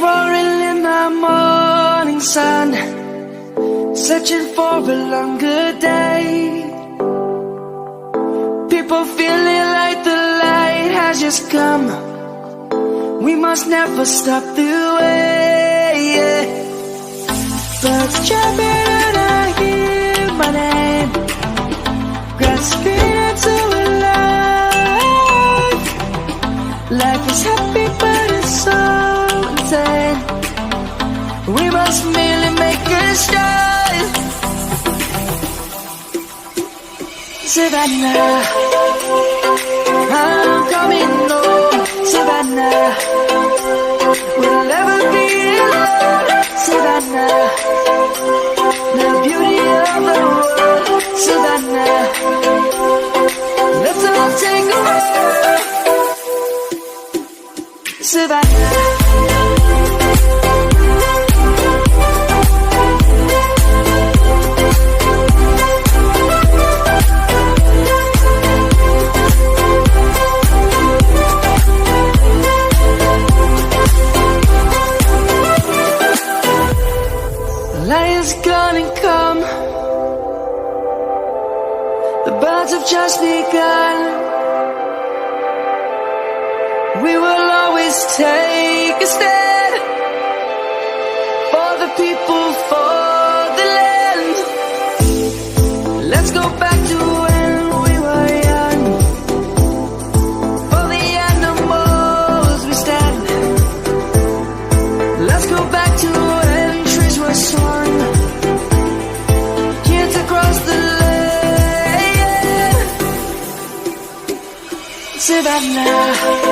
roaring in the morning sun, searching for a longer day. People feeling like the light has just come. We must never stop the way. Birds jumping and I hear my name, grasping into a life. Life is happy but it's so insane. We must merely make a start. Savannah, I'm coming home. Savannah, we'll never be alone. Savannah, the beauty of the world. Savannah, let's all take a walk. Savannah. Lion's gonna come. The birds have just begun. We will always take a stand for the people, for the land. Let's go back to when we were young. For the animals we stand. Let's go back to when trees were swung. Kids across the land. Savannah.